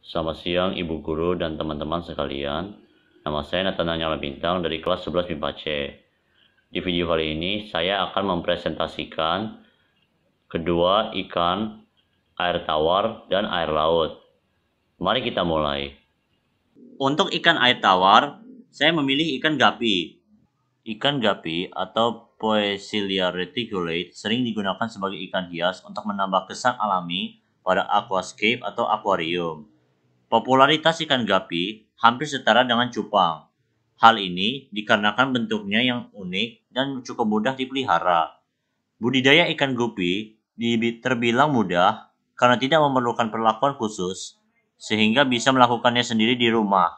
Selamat siang Ibu Guru dan teman-teman sekalian. Nama saya Nathanael Nyala Bintang dari kelas 11 MIPA C. Di video kali ini saya akan mempresentasikan kedua ikan air tawar dan air laut. Mari kita mulai. Untuk ikan air tawar, saya memilih ikan gapi. Ikan gapi atau Poecilia reticulate sering digunakan sebagai ikan hias untuk menambah kesan alami pada aquascape atau akuarium. Popularitas ikan gapi hampir setara dengan cupang. Hal ini dikarenakan bentuknya yang unik dan cukup mudah dipelihara. Budidaya ikan gupi terbilang mudah karena tidak memerlukan perlakuan khusus, sehingga bisa melakukannya sendiri di rumah.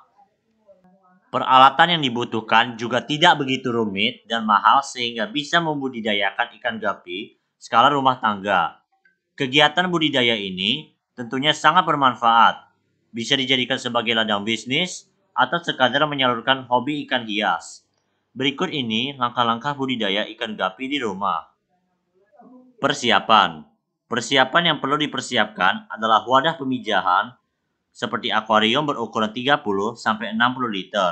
Peralatan yang dibutuhkan juga tidak begitu rumit dan mahal sehingga bisa membudidayakan ikan gapi skala rumah tangga. Kegiatan budidaya ini tentunya sangat bermanfaat. Bisa dijadikan sebagai ladang bisnis atau sekadar menyalurkan hobi ikan hias. Berikut ini langkah-langkah budidaya ikan gapi di rumah. Persiapan. Persiapan yang perlu dipersiapkan adalah wadah pemijahan seperti akuarium berukuran 30-60 liter.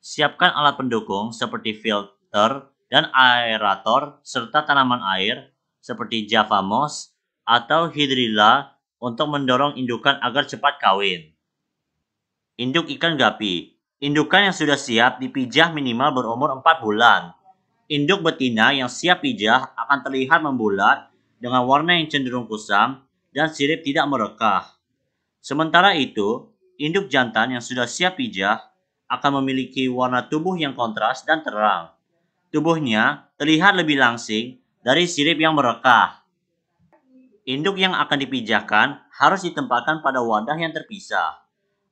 Siapkan alat pendukung seperti filter dan aerator serta tanaman air seperti Java moss atau hydrilla untuk mendorong indukan agar cepat kawin. Induk ikan gapi. Indukan yang sudah siap dipijah minimal berumur 4 bulan. Induk betina yang siap pijah akan terlihat membulat dengan warna yang cenderung kusam dan sirip tidak merekah. Sementara itu, induk jantan yang sudah siap pijah akan memiliki warna tubuh yang kontras dan terang. Tubuhnya terlihat lebih langsing dari sirip yang merekah. Induk yang akan dipijahkan harus ditempatkan pada wadah yang terpisah.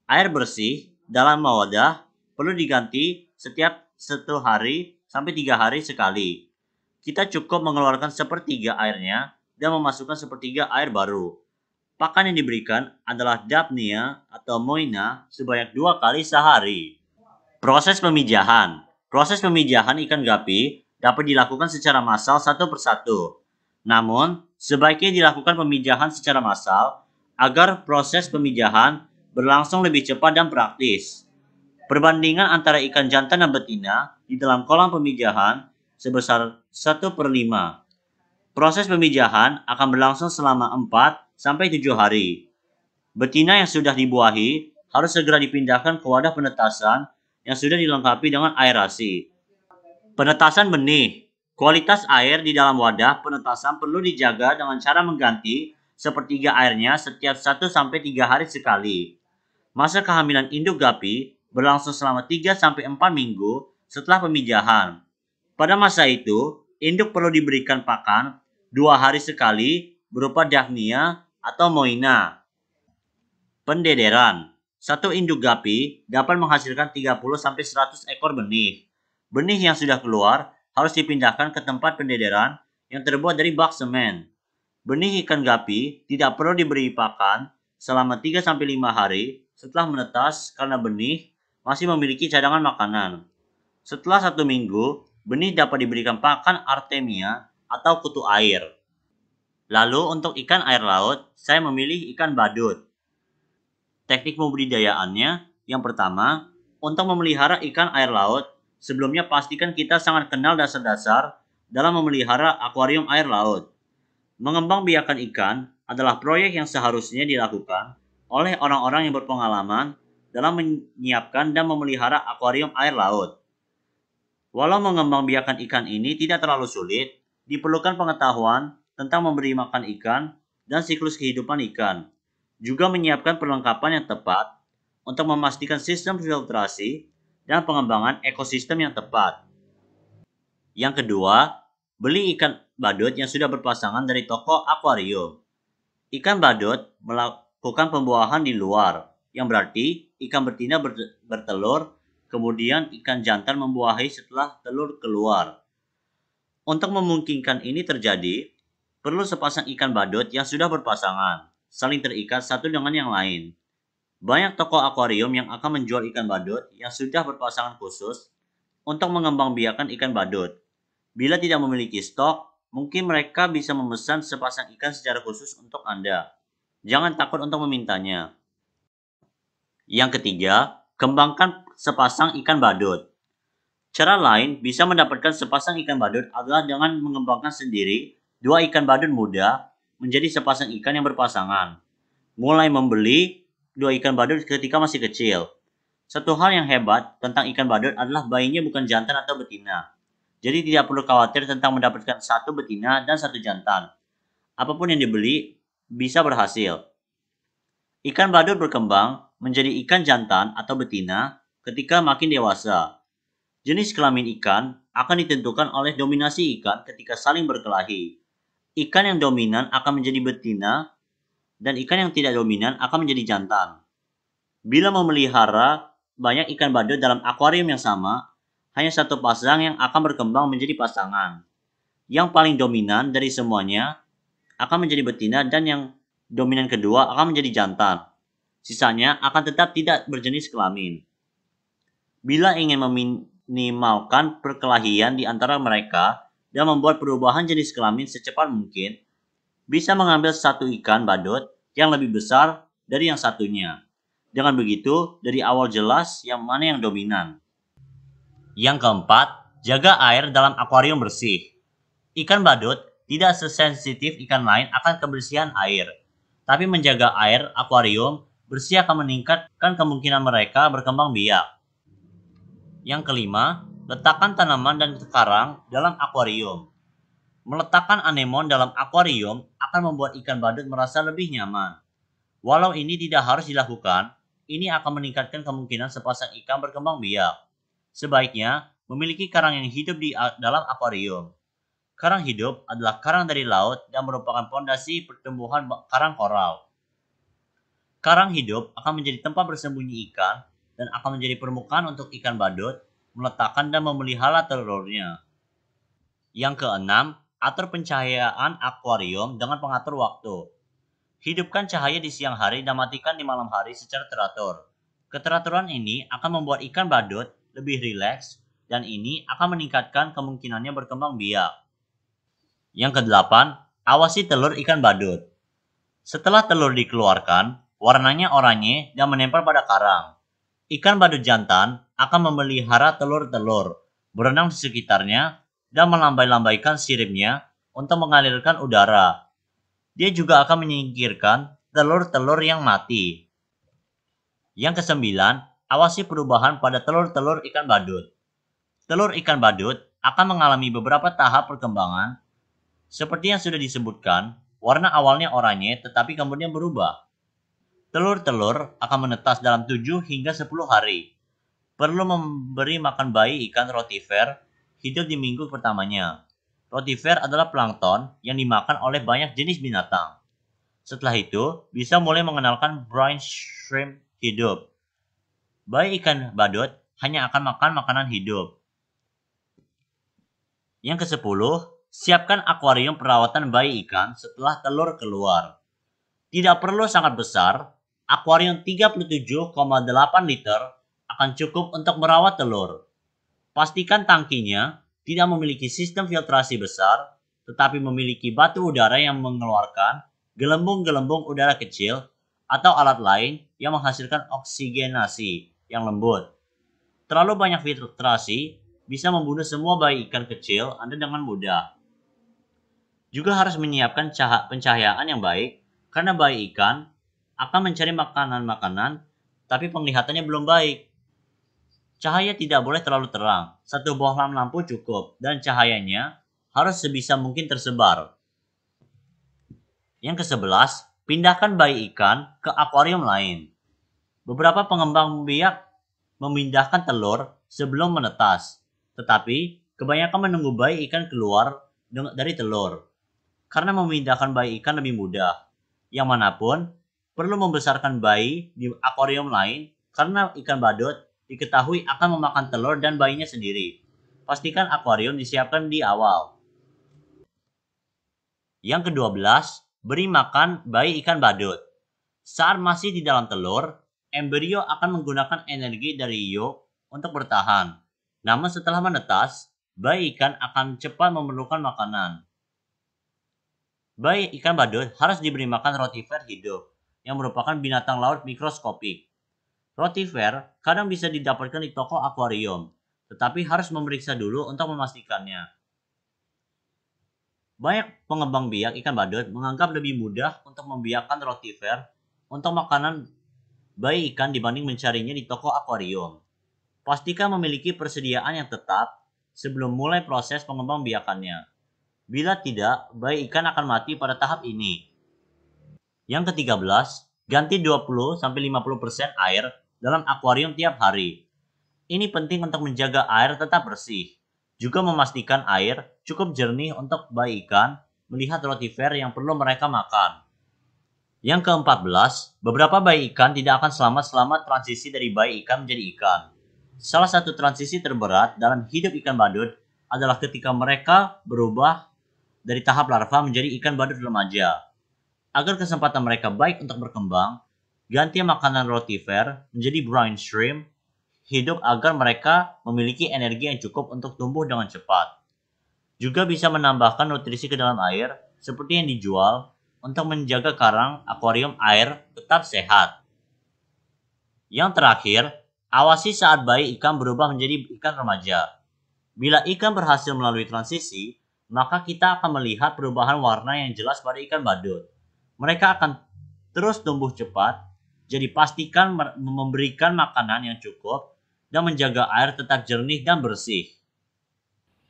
Air bersih dalam wadah perlu diganti setiap 1 hari sampai 3 hari sekali. Kita cukup mengeluarkan sepertiga airnya dan memasukkan sepertiga air baru. Pakan yang diberikan adalah Daphnia atau Moina sebanyak 2 kali sehari. Proses pemijahan. Proses pemijahan ikan gapi dapat dilakukan secara massal satu persatu. Namun, sebaiknya dilakukan pemijahan secara massal agar proses pemijahan berlangsung lebih cepat dan praktis. Perbandingan antara ikan jantan dan betina di dalam kolam pemijahan sebesar 1/5. Proses pemijahan akan berlangsung selama 4-7 hari. Betina yang sudah dibuahi harus segera dipindahkan ke wadah penetasan yang sudah dilengkapi dengan aerasi. Penetasan benih. Kualitas air di dalam wadah penetasan perlu dijaga dengan cara mengganti sepertiga airnya setiap 1-3 hari sekali. Masa kehamilan induk gapi berlangsung selama 3-4 minggu setelah pemijahan. Pada masa itu, induk perlu diberikan pakan 2 hari sekali berupa Daphnia atau Moina. Pendederan. Satu induk gapi dapat menghasilkan 30-100 ekor benih. Benih yang sudah keluar harus dipindahkan ke tempat pendederan yang terbuat dari bak semen. Benih ikan gapi tidak perlu diberi pakan selama 3-5 hari setelah menetas karena benih masih memiliki cadangan makanan. Setelah 1 minggu, benih dapat diberikan pakan Artemia atau kutu air. Lalu untuk ikan air laut, saya memilih ikan badut. Teknik pembudidayaannya, yang pertama, untuk memelihara ikan air laut, sebelumnya pastikan kita sangat kenal dasar-dasar dalam memelihara akuarium air laut. Mengembangbiakan ikan adalah proyek yang seharusnya dilakukan oleh orang-orang yang berpengalaman dalam menyiapkan dan memelihara akuarium air laut. Walau mengembangbiakan ikan ini tidak terlalu sulit, diperlukan pengetahuan tentang memberi makan ikan dan siklus kehidupan ikan. Juga menyiapkan perlengkapan yang tepat untuk memastikan sistem filtrasi dan pengembangan ekosistem yang tepat. Yang kedua, beli ikan badut yang sudah berpasangan dari toko akuarium. Ikan badut melakukan pembuahan di luar, yang berarti ikan betina bertelur, kemudian ikan jantan membuahi setelah telur keluar. Untuk memungkinkan ini terjadi, perlu sepasang ikan badut yang sudah berpasangan, saling terikat satu dengan yang lain. Banyak toko akuarium yang akan menjual ikan badut yang sudah berpasangan khusus untuk mengembangbiakan ikan badut. Bila tidak memiliki stok, mungkin mereka bisa memesan sepasang ikan secara khusus untuk Anda. Jangan takut untuk memintanya. Yang ketiga, kembangkan sepasang ikan badut. Cara lain bisa mendapatkan sepasang ikan badut adalah dengan mengembangkan sendiri dua ikan badut muda menjadi sepasang ikan yang berpasangan. Mulai membeli dua ikan badut ketika masih kecil. Satu hal yang hebat tentang ikan badut adalah bayinya bukan jantan atau betina. Jadi tidak perlu khawatir tentang mendapatkan satu betina dan satu jantan. Apapun yang dibeli bisa berhasil. Ikan badut berkembang menjadi ikan jantan atau betina ketika makin dewasa. Jenis kelamin ikan akan ditentukan oleh dominasi ikan ketika saling berkelahi. Ikan yang dominan akan menjadi betina dan ikan yang tidak dominan akan menjadi jantan. Bila memelihara banyak ikan badut dalam akuarium yang sama, hanya satu pasang yang akan berkembang menjadi pasangan. Yang paling dominan dari semuanya akan menjadi betina dan yang dominan kedua akan menjadi jantan. Sisanya akan tetap tidak berjenis kelamin. Bila ingin meminimalkan perkelahian di antara mereka dan membuat perubahan jenis kelamin secepat mungkin, bisa mengambil satu ikan badut yang lebih besar dari yang satunya. Dengan begitu, dari awal jelas yang mana yang dominan. Yang keempat, jaga air dalam akuarium bersih. Ikan badut tidak sesensitif ikan lain akan kebersihan air, tapi menjaga air akuarium bersih akan meningkatkan kemungkinan mereka berkembang biak. Yang kelima, letakkan tanaman dan karang dalam akuarium. Meletakkan anemon dalam akuarium akan membuat ikan badut merasa lebih nyaman. Walau ini tidak harus dilakukan, ini akan meningkatkan kemungkinan sepasang ikan berkembang biak. Sebaiknya memiliki karang yang hidup di dalam akuarium. Karang hidup adalah karang dari laut dan merupakan fondasi pertumbuhan karang koral. Karang hidup akan menjadi tempat bersembunyi ikan dan akan menjadi permukaan untuk ikan badut meletakkan dan memelihara telurnya. Yang keenam, atur pencahayaan akuarium dengan pengatur waktu. Hidupkan cahaya di siang hari dan matikan di malam hari secara teratur. Keteraturan ini akan membuat ikan badut lebih rileks dan ini akan meningkatkan kemungkinannya berkembang biak. Yang kedelapan, awasi telur ikan badut. Setelah telur dikeluarkan, warnanya oranye dan menempel pada karang. Ikan badut jantan akan memelihara telur-telur, berenang di sekitarnya, dan melambai-lambaikan siripnya untuk mengalirkan udara. Dia juga akan menyingkirkan telur-telur yang mati. Yang kesembilan, awasi perubahan pada telur-telur ikan badut. Telur ikan badut akan mengalami beberapa tahap perkembangan. Seperti yang sudah disebutkan, warna awalnya oranye tetapi kemudian berubah. Telur-telur akan menetas dalam 7 hingga 10 hari. Perlu memberi makan bayi ikan rotifer hidup di minggu pertamanya. Rotifer adalah plankton yang dimakan oleh banyak jenis binatang. Setelah itu, bisa mulai mengenalkan brine shrimp hidup. Bayi ikan badut hanya akan makan makanan hidup. Yang ke-10, siapkan akuarium perawatan bayi ikan setelah telur keluar. Tidak perlu sangat besar, akuarium 37,8 liter akan cukup untuk merawat telur. Pastikan tangkinya tidak memiliki sistem filtrasi besar, tetapi memiliki batu udara yang mengeluarkan gelembung-gelembung udara kecil atau alat lain yang menghasilkan oksigenasi yang lembut. Terlalu banyak filtrasi bisa membunuh semua bayi ikan kecil Anda dengan mudah. Juga harus menyiapkan pencahayaan yang baik, karena bayi ikan akan mencari makanan-makanan, tapi penglihatannya belum baik. Cahaya tidak boleh terlalu terang, satu bohlam lampu cukup, dan cahayanya harus sebisa mungkin tersebar. Yang ke-11, pindahkan bayi ikan ke akuarium lain. Beberapa pengembang biak memindahkan telur sebelum menetas, tetapi kebanyakan menunggu bayi ikan keluar dari telur. Karena memindahkan bayi ikan lebih mudah. Yang manapun, perlu membesarkan bayi di akuarium lain karena ikan badut diketahui akan memakan telur dan bayinya sendiri. Pastikan akuarium disiapkan di awal. Yang ke-12, beri makan bayi ikan badut. Saat masih di dalam telur, embrio akan menggunakan energi dari yolk untuk bertahan. Namun setelah menetas, bayi ikan akan cepat memerlukan makanan. Bayi ikan badut harus diberi makan rotifer hidup, yang merupakan binatang laut mikroskopik. Rotifer kadang bisa didapatkan di toko akuarium, tetapi harus memeriksa dulu untuk memastikannya. Banyak pengembang biak ikan badut menganggap lebih mudah untuk membiakkan rotifer untuk makanan bayi ikan dibanding mencarinya di toko akuarium. Pastikan memiliki persediaan yang tetap sebelum mulai proses pengembang biakannya. Bila tidak, bayi ikan akan mati pada tahap ini. Yang ke-13, ganti 20-50% air dalam akuarium tiap hari. Ini penting untuk menjaga air tetap bersih. Juga memastikan air cukup jernih untuk bayi ikan melihat rotifer yang perlu mereka makan. Yang ke-14, beberapa bayi ikan tidak akan selamat selama transisi dari bayi ikan menjadi ikan. Salah satu transisi terberat dalam hidup ikan badut adalah ketika mereka berubah dari tahap larva menjadi ikan badut remaja. Agar kesempatan mereka baik untuk berkembang, ganti makanan rotifer menjadi brine shrimp hidup agar mereka memiliki energi yang cukup untuk tumbuh dengan cepat. Juga bisa menambahkan nutrisi ke dalam air seperti yang dijual untuk menjaga karang akuarium air tetap sehat. Yang terakhir, awasi saat bayi ikan berubah menjadi ikan remaja. Bila ikan berhasil melalui transisi, maka kita akan melihat perubahan warna yang jelas pada ikan badut. Mereka akan terus tumbuh cepat, jadi pastikan memberikan makanan yang cukup dan menjaga air tetap jernih dan bersih.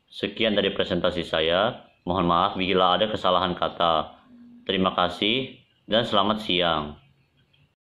Sekian dari presentasi saya. Mohon maaf bila ada kesalahan kata. Terima kasih dan selamat siang.